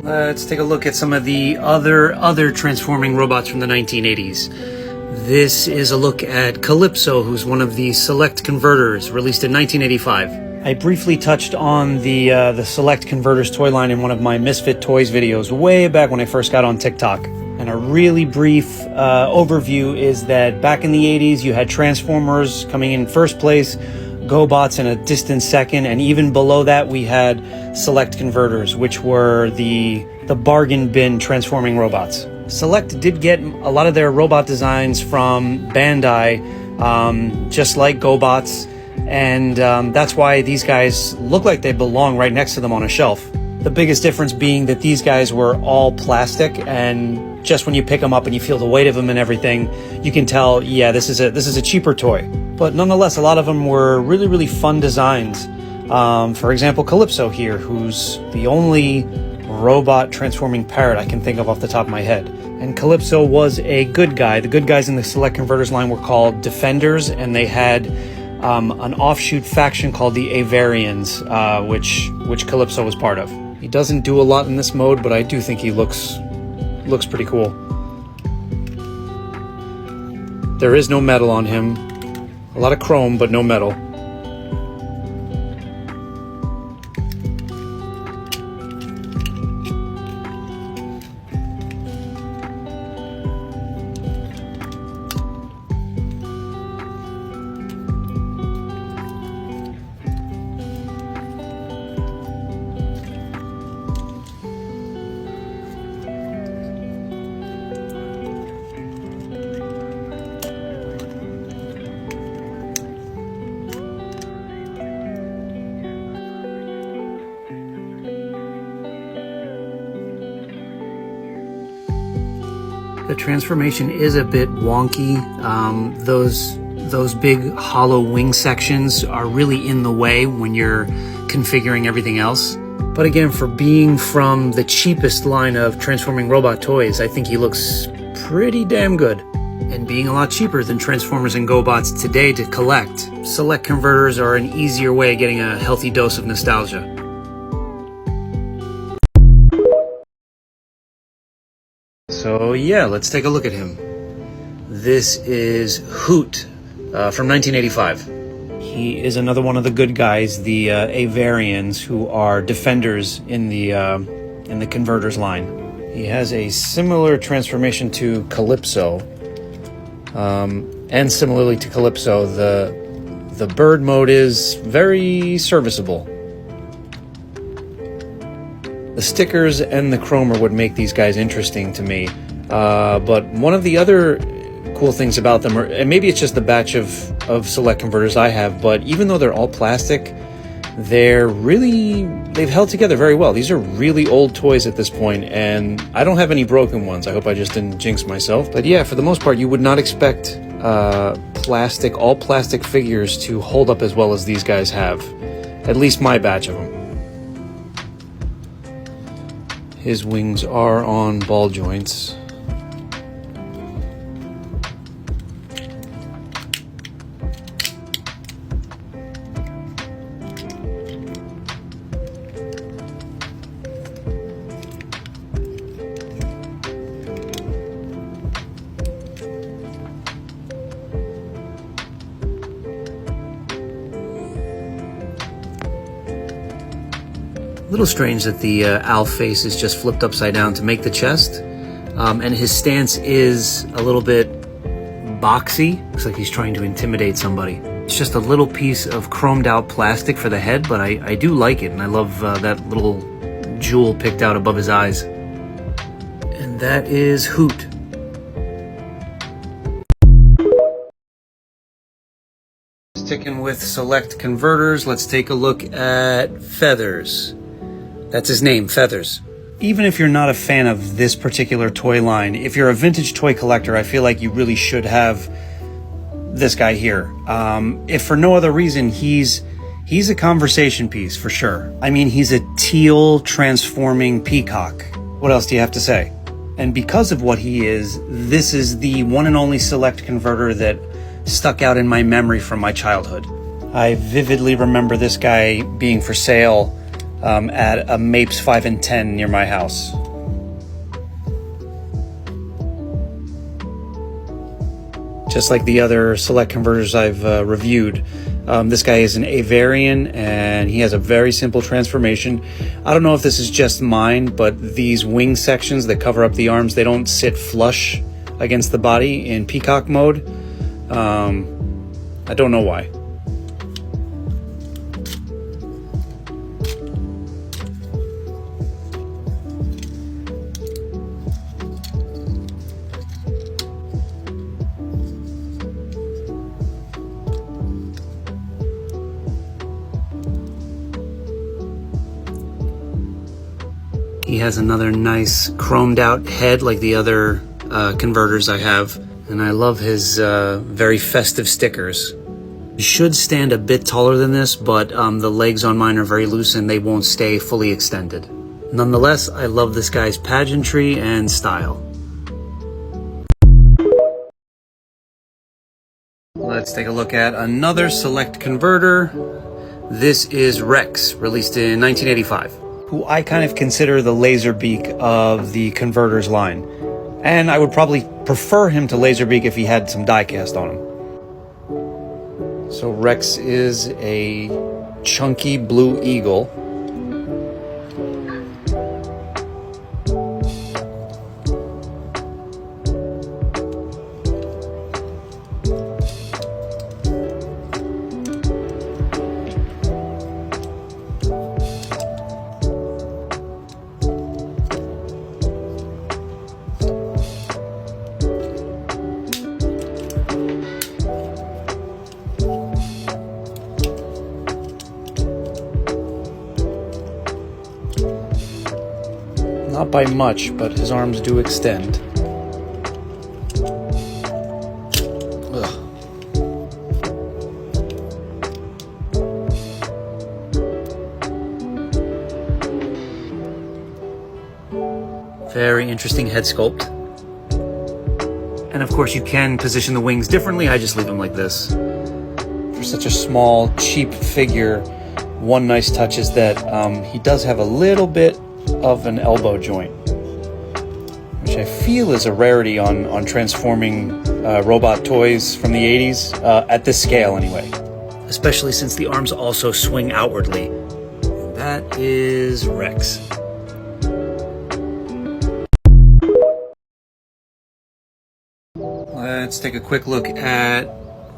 Let's take a look at some of the other transforming robots from the 1980s. This is a look at Calypso, who's one of the Select Converters, released in 1985. I briefly touched on the Select Converters toy line in one of my Misfit Toys videos way back when I first got on TikTok. And a really brief overview is that back in the 80s, you had Transformers coming in first place, GoBots in a distant second, and even below that we had Select Converters, which were the bargain bin transforming robots. Select did get a lot of their robot designs from Bandit, just like GoBots, and that's why these guys look like they belong right next to them on a shelf. The biggest difference being that these guys were all plastic, and just when you pick them up and you feel the weight of them and everything, you can tell, yeah, this is a cheaper toy. But nonetheless, a lot of them were really, really fun designs. For example, Calypso here, who's the only robot transforming parrot I can think of off the top of my head. And Calypso was a good guy. The good guys in the Select Converters line were called Defenders, and they had an offshoot faction called the Avarians, which Calypso was part of. He doesn't do a lot in this mode, but I do think he looks pretty cool. There is no metal on him. A lot of chrome, but no metal. The transformation is a bit wonky. Those big hollow wing sections are really in the way when you're configuring everything else. But again, for being from the cheapest line of transforming robot toys, I think he looks pretty damn good. And being a lot cheaper than Transformers and GoBots today to collect, Select Converters are an easier way of getting a healthy dose of nostalgia. So yeah, let's take a look at him. This is Hoot from 1985. He is another one of the good guys, the Avarians, who are defenders in the Converters line. He has a similar transformation to Calypso, and similarly to Calypso, the bird mode is very serviceable. The stickers and the chrome are what make these guys interesting to me. But one of the other cool things about them, and maybe it's just the batch of Select Converters I have, but even though they're all plastic, they've held together very well. These are really old toys at this point, and I don't have any broken ones. I hope I just didn't jinx myself. But yeah, for the most part, you would not expect all plastic figures to hold up as well as these guys have. At least my batch of them. His wings are on ball joints. A little strange that the owl face is just flipped upside down to make the chest, and his stance is a little bit boxy. Looks like he's trying to intimidate somebody. It's just a little piece of chromed out plastic for the head, but I do like it, and I love that little jewel picked out above his eyes. And that is Hoot. Sticking with Select Converters, let's take a look at Feathers. That's his name, Feathers. Even if you're not a fan of this particular toy line, if you're a vintage toy collector, I feel like you really should have this guy here. If for no other reason, he's a conversation piece for sure. I mean, he's a teal transforming peacock. What else do you have to say? And because of what he is, this is the one and only Select Converter that stuck out in my memory from my childhood. I vividly remember this guy being for sale at a Mapes 5 and 10 near my house. Just like the other Select Converters I've reviewed, this guy is an Avarian, and he has a very simple transformation. I don't know if this is just mine, but these wing sections that cover up the arms, they don't sit flush against the body in peacock mode. I don't know why. He has another nice chromed out head like the other converters I have, and I love his very festive stickers. He should stand a bit taller than this, but the legs on mine are very loose and they won't stay fully extended. Nonetheless, I love this guy's pageantry and style. Let's take a look at another Select Converter. This is Rex, released in 1985. Who I kind of consider the Laserbeak of the Converters line. And I would probably prefer him to Laserbeak if he had some diecast on him. So Rex is a chunky blue eagle. Not by much, but his arms do extend. Ugh. Very interesting head sculpt. And of course you can position the wings differently. I just leave them like this. For such a small, cheap figure, one nice touch is that he does have a little bit of an elbow joint, which I feel is a rarity on transforming robot toys from the 80s, at this scale anyway. Especially since the arms also swing outwardly. And that is Rex. Let's take a quick look at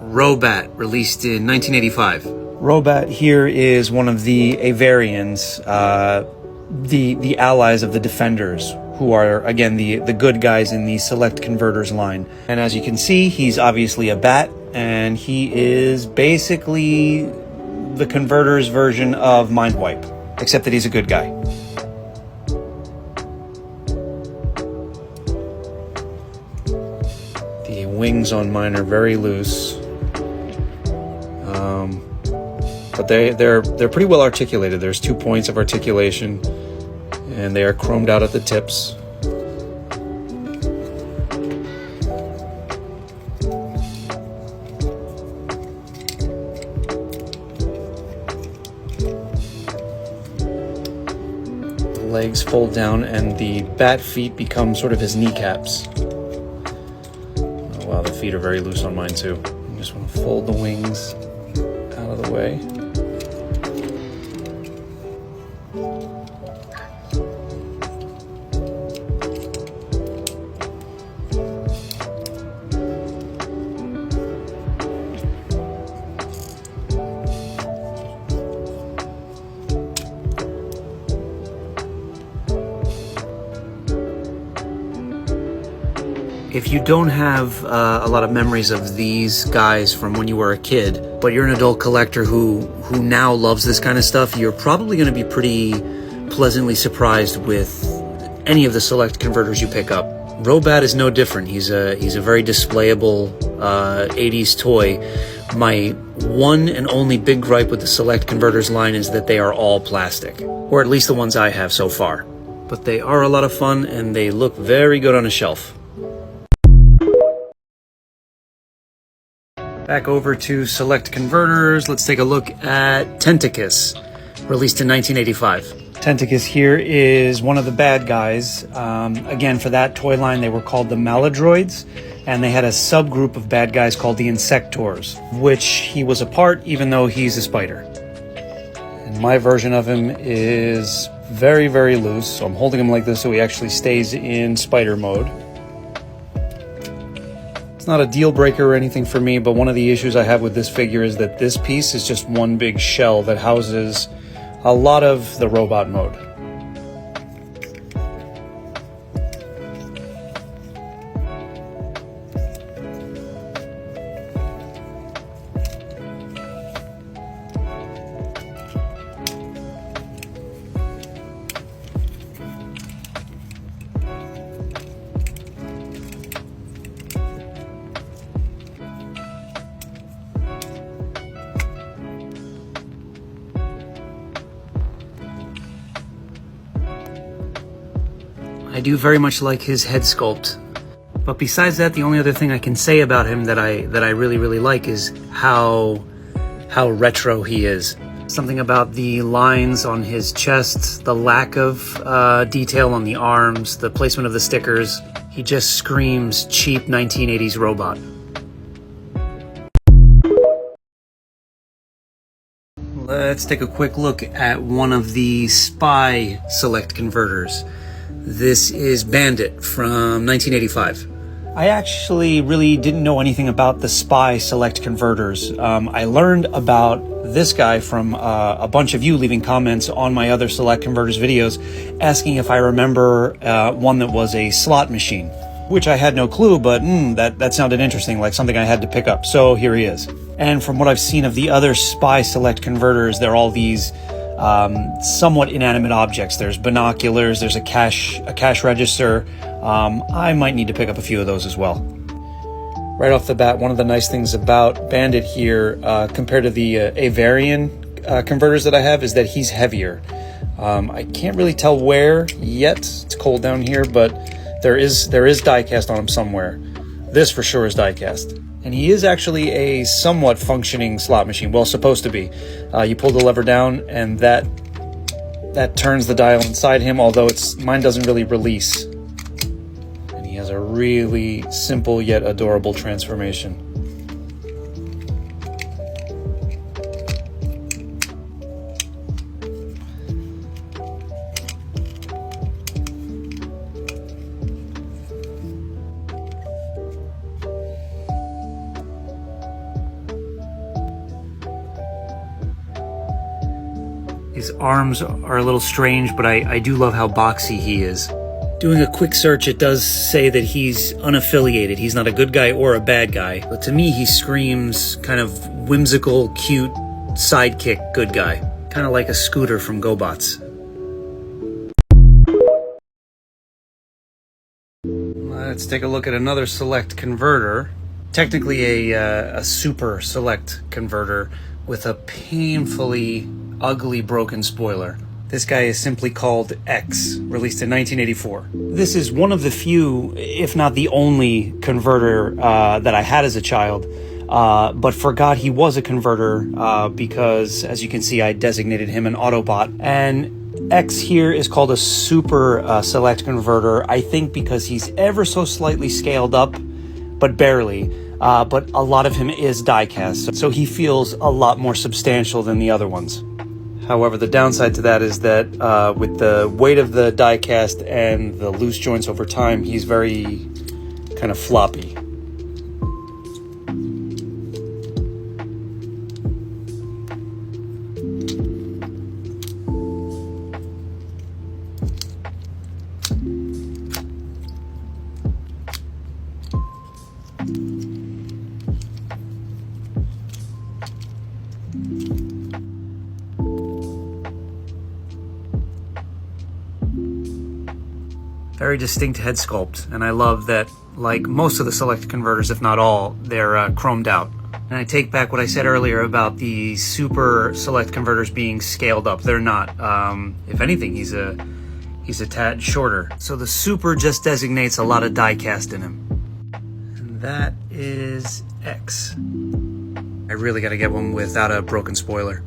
Robat, released in 1985. Robat here is one of the Avarians, the allies of the Defenders, who are, again, the good guys in the Select Converters line. And as you can see, he's obviously a bat, and he is basically the Converters version of Mindwipe, except that he's a good guy. The wings on mine are very loose, but they're pretty well articulated. There's 2 points of articulation, and they are chromed out at the tips. The legs fold down, and the bat feet become sort of his kneecaps. Oh wow, the feet are very loose on mine too. I just want to fold the wings out of the way. If you don't have a lot of memories of these guys from when you were a kid, but you're an adult collector who now loves this kind of stuff, you're probably going to be pretty pleasantly surprised with any of the Select Converters you pick up. Robat is no different. He's a very displayable 80s toy. My one and only big gripe with the Select Converters line is that they are all plastic, or at least the ones I have so far. But they are a lot of fun, and they look very good on a shelf. Back over to Select Converters, let's take a look at Tacus. released in 1985. Tacus here is one of the bad guys. Again, for that toy line, they were called the Maladroids, and they had a subgroup of bad guys called the Insectors, which he was a part, even though he's a spider. And my version of him is very, very loose, so I'm holding him like this so he actually stays in spider mode. It's not a deal breaker or anything for me, but one of the issues I have with this figure is that this piece is just one big shell that houses a lot of the robot mode. I do very much like his head sculpt, but besides that, the only other thing I can say about him that I really like is how retro he is. Something about the lines on his chest, the lack of detail on the arms, the placement of the stickers. He just screams cheap 1980s robot. Let's take a quick look at one of the spy select converters. This is Bandit from 1985. I actually really didn't know anything about the spy select converters. I learned about this guy from a bunch of you leaving comments on my other select converters videos asking if I remember one that was a slot machine, which I had no clue, but that sounded interesting, like something I had to pick up. So here he is. And from what I've seen of the other spy select converters, they're all these somewhat inanimate objects. There's binoculars, there's a cash register. I might need to pick up a few of those as well. Right off the bat, one of the nice things about Bandit here, compared to the Avarian converters that I have, is that he's heavier. I can't really tell where yet. It's cold down here, but there is die-cast on him somewhere. This for sure is die-cast. And he is actually a somewhat functioning slot machine. Well, supposed to be. You pull the lever down and that turns the dial inside him, although mine doesn't really release. And he has a really simple yet adorable transformation. His arms are a little strange, but I do love how boxy he is. Doing a quick search, it does say that he's unaffiliated. He's not a good guy or a bad guy. But to me, he screams kind of whimsical, cute, sidekick good guy. Kind of like a Scooter from GoBots. Let's take a look at another select converter. Technically a super select converter with a painfully ugly broken spoiler. This guy is simply called X, released in 1984. This is one of the few, if not the only, converter that I had as a child, but forgot he was a converter because, as you can see, I designated him an Autobot. And X here is called a super select converter, I think because he's ever so slightly scaled up, but barely. But a lot of him is die-cast, so he feels a lot more substantial than the other ones. However, the downside to that is that with the weight of the die-cast and the loose joints over time, he's very kind of floppy. Very distinct head sculpt, and I love that, like most of the select converters, if not all, they're chromed out. And I take back what I said earlier about the super select converters being scaled up. They're not. If anything, he's a tad shorter. So the super just designates a lot of die cast in him. And that is X. I really gotta get one without a broken spoiler.